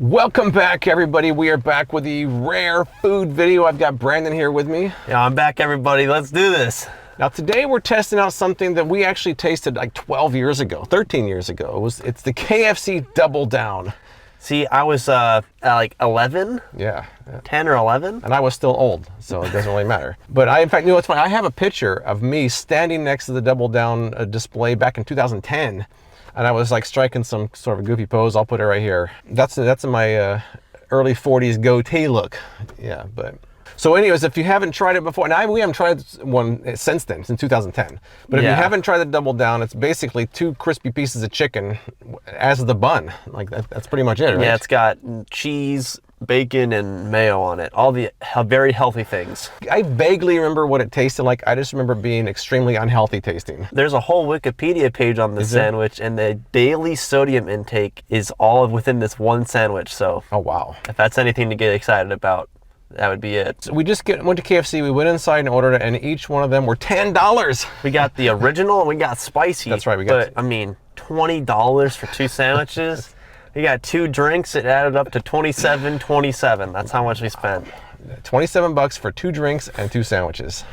Welcome back, everybody. We are back with the rare food video. I've got Brandon here with me. Yeah, I'm back, everybody. Let's do this. Now today we're testing out something that we actually tasted like 12 years ago, 13 years ago. It's the KFC Double Down. See, I was like 11, Yeah. 10 or 11. And I was still old, so it doesn't really matter. But in fact, you know what's funny? I have a picture of me standing next to the Double Down display back in 2010. And I was like striking some sort of a goofy pose. I'll put it right here. That's my early 40s goatee look. Yeah, but so anyways, if you haven't tried it before, now we haven't tried one since then, since 2010. But if you haven't tried the Double Down, it's basically 2 crispy pieces of chicken as the bun. Like that's pretty much it, right? Yeah, it's got cheese, bacon, and mayo on it. All the very healthy things. I vaguely remember what it tasted like. I just remember being extremely unhealthy tasting. There's a whole Wikipedia page on the sandwich, and the daily sodium intake is all within this one sandwich. So, oh wow, if that's anything to get excited about, that would be it. So we just went to KFC, we went inside and ordered it, and each one of them were $10. We got the original and we got spicy. That's right, But I mean, $20 for 2 sandwiches. You got 2 drinks, it added up to $27.27. That's how much we spent. $27 for 2 drinks and 2 sandwiches.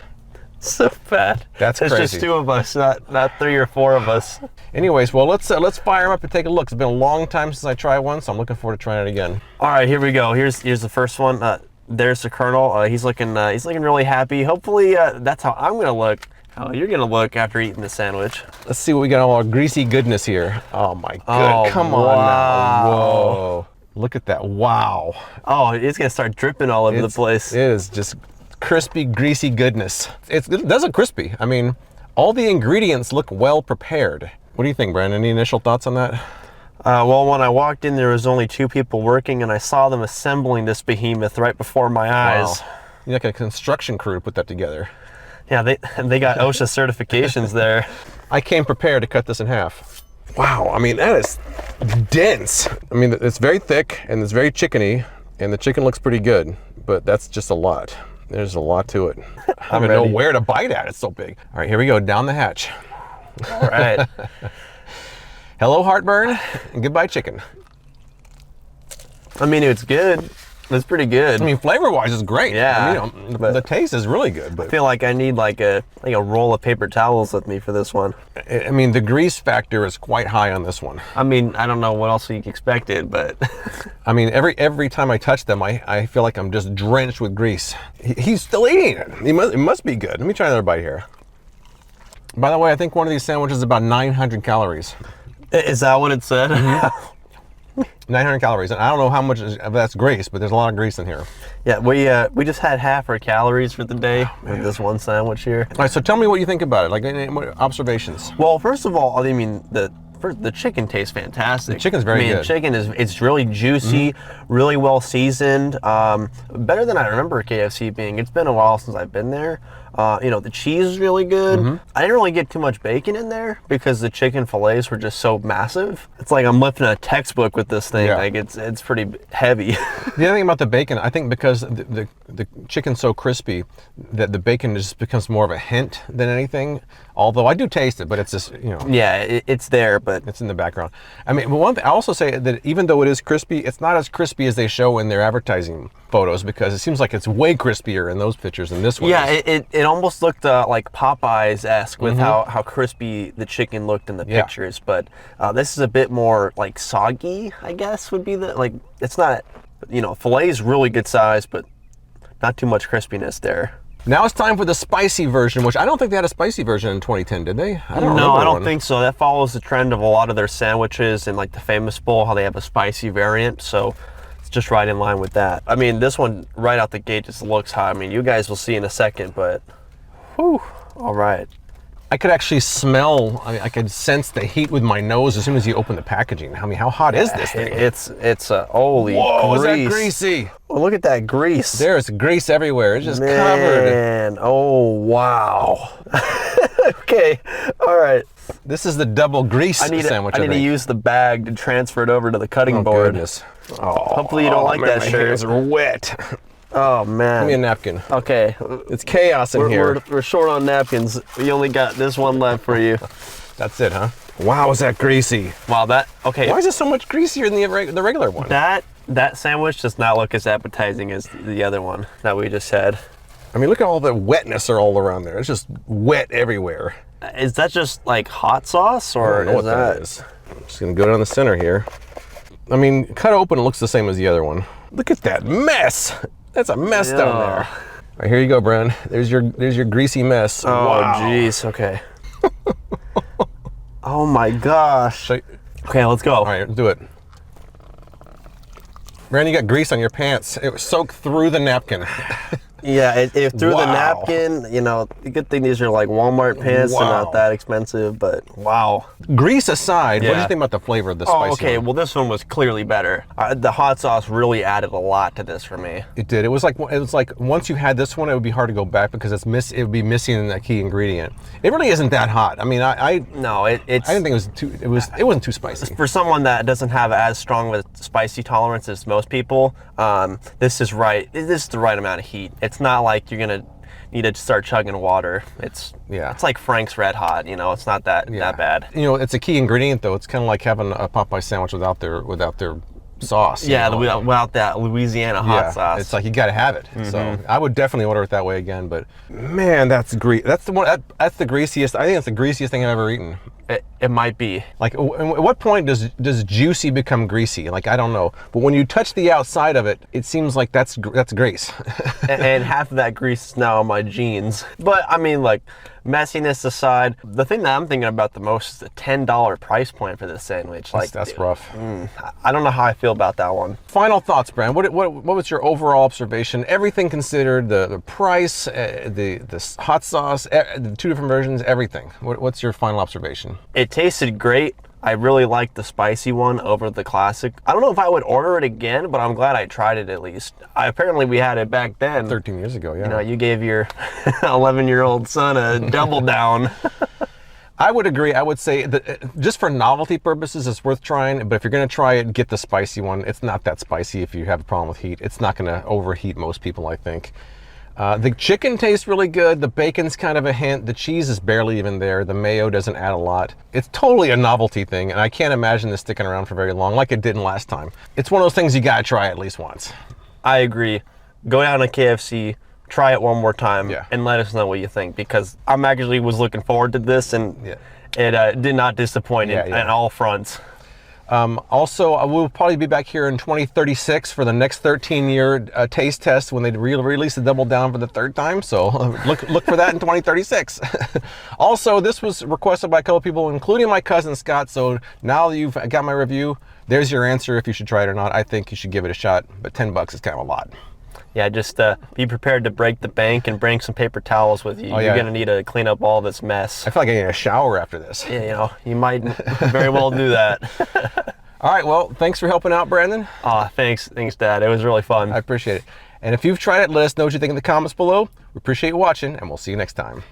So bad. That's it's crazy. It's just 2 of us, not 3 or 4 of us. Anyways, well, let's fire them up and take a look. It's been a long time since I tried one, so I'm looking forward to trying it again. All right, here we go. Here's the first one. There's the Colonel. He's looking really happy. Hopefully, that's how I'm gonna look. How you're gonna look after eating the sandwich. Let's see what we got, all our greasy goodness here. Oh my god, come on now. Whoa. Look at that, wow. Oh, it's gonna start dripping all over the place. It is just crispy, greasy goodness. It does look crispy. I mean, all the ingredients look well prepared. What do you think, Brandon? Any initial thoughts on that? Well, when I walked in, there was only 2 people working, and I saw them assembling this behemoth right before my eyes. Wow. You're like a construction crew to put that together. Yeah, they got OSHA certifications there. I came prepared to cut this in half. Wow, I mean, that is dense. I mean, it's very thick and it's very chickeny, and the chicken looks pretty good, but that's just a lot. There's a lot to it. I don't even know where to bite at, it's so big. All right, here we go, down the hatch. All right. Hello, heartburn, and goodbye, chicken. I mean, it's good. It's pretty good. I mean, flavor-wise, it's great. Yeah. I mean, the taste is really good. But I feel like I need like a roll of paper towels with me for this one. I mean, the grease factor is quite high on this one. I mean, I don't know what else you expected, but I mean, every time I touch them, I feel like I'm just drenched with grease. He's still eating it. It must be good. Let me try another bite here. By the way, I think one of these sandwiches is about 900 calories. Is that what it said? Mm-hmm. 900 calories, and I don't know how much of that's grease, but there's a lot of grease in here. Yeah, we just had half our calories for the day with this one sandwich here. All right, so tell me what you think about it. Like, any observations? Well, first of all, I mean, the chicken tastes fantastic. The chicken's very good. Chicken it's really juicy, really well seasoned. Better than I remember KFC being. It's been a while since I've been there. You know, the cheese is really good. I didn't really get too much bacon in there because the chicken fillets were just so massive. It's like I'm lifting a textbook with this thing. Yeah. Like it's pretty heavy. The other thing about the bacon, I think because the chicken's so crispy that the bacon just becomes more of a hint than anything. Although I do taste it, but it's just, you know. Yeah, it's there, but it's in the background. I mean, one thing, I also say that even though it is crispy, it's not as crispy as they show in their advertising photos, because it seems like it's way crispier in those pictures than this one. Yeah, it almost looked like Popeyes-esque with how crispy the chicken looked in the pictures, but this is a bit more like soggy, I guess would be the, like, it's not, you know, filet is really good size, but not too much crispiness there. Now it's time for the spicy version, which I don't think they had a spicy version in 2010, did they? I don't think so. That follows the trend of a lot of their sandwiches and like the Famous Bowl, how they have a spicy variant. So it's just right in line with that. I mean, this one right out the gate just looks hot. I mean, you guys will see in a second, but whew, all right. I could actually smell, I could sense the heat with my nose as soon as you open the packaging. I mean, how hot is this thing? It's a holy Whoa, grease. Is that greasy? Oh, look at that grease. There's grease everywhere. It's just covered. Man, oh, wow. Okay, all right. This is the double grease sandwich. I need to use the bag to transfer it over to the cutting board. Goodness. Hopefully you don't like that shirt. My hands are wet. Oh, man. Give me a napkin. Okay. It's chaos in here. We're short on napkins. We only got this one left for you. That's it, huh? Wow, is that greasy? Wow, that, okay. Why is it so much greasier than the regular one? That That sandwich does not look as appetizing as the other one that we just had. I mean, look at all the wetness all around there. It's just wet everywhere. Is that just like hot sauce, or I don't know what that is. I'm just gonna go down the center here. I mean, cut open, it looks the same as the other one. Look at that mess. That's a mess down there. All right, here you go, Bren. There's your greasy mess. Oh, jeez. Okay. Oh my gosh. Okay, let's go. All right, let's do it. Bren, you got grease on your pants. It was soaked through the napkin. Yeah, it through the napkin. You know, the good thing these are like Walmart pants. They're not that expensive, but wow. Grease aside, what do you think about the flavor of the spicy okay, one? well this one was clearly better. The hot sauce really added a lot to this for me. It did. It was like once you had this one, it would be hard to go back because it would be missing that key ingredient. It really isn't that hot. I mean, I didn't think it wasn't too spicy. For someone that doesn't have as strong of a spicy tolerance as most people, this is right. This is the right amount of heat. It's not like you're gonna need to start chugging water. It's like Frank's Red Hot. You know, it's not that bad. You know, it's a key ingredient though. It's kind of like having a Popeye sandwich without their sauce. Yeah, without that Louisiana hot sauce. It's like you got to have it. So I would definitely order it that way again. But man, that's That's the one. That's the greasiest. I think it's the greasiest thing I've ever eaten. It might be. Like, at what point does juicy become greasy? Like, I don't know. But when you touch the outside of it, it seems like that's grease. And half of that grease is now on my jeans. But I mean, like, messiness aside, the thing that I'm thinking about the most is the $10 price point for this sandwich. Like, that's rough. I don't know how I feel about that one. Final thoughts, Bran. What was your overall observation? Everything considered, the price, the hot sauce, the two different versions, everything. What's your final observation? It tasted great. I really liked the spicy one over the classic. I don't know if I would order it again, but I'm glad I tried it at least. Apparently we had it back then. 13 years ago, yeah. You know, you gave your 11-year-old son a Double Down. I would agree. I would say that just for novelty purposes, it's worth trying. But if you're going to try it, get the spicy one. It's not that spicy if you have a problem with heat. It's not going to overheat most people, I think. The chicken tastes really good. The bacon's kind of a hint. The cheese is barely even there. The mayo doesn't add a lot. It's totally a novelty thing, and I can't imagine this sticking around for very long like it didn't last time. It's one of those things you gotta try at least once. I agree. Go down to KFC, try it one more time, and let us know what you think, because I'm actually was looking forward to this, and it did not disappoint on all fronts. Also, we'll probably be back here in 2036 for the next 13-year taste test when they release the Double Down for the third time. So look for that in 2036. Also, this was requested by a couple people, including my cousin Scott. So now that you've got my review, there's your answer if you should try it or not. I think you should give it a shot, but $10 is kind of a lot. Yeah, just be prepared to break the bank and bring some paper towels with you. You're going to need to clean up all this mess. I feel like I need a shower after this. Yeah, you know, you might very well do that. All right, well, thanks for helping out, Brandon. Thanks, Dad. It was really fun. I appreciate it. And if you've tried it, let us know what you think in the comments below. We appreciate you watching, and we'll see you next time.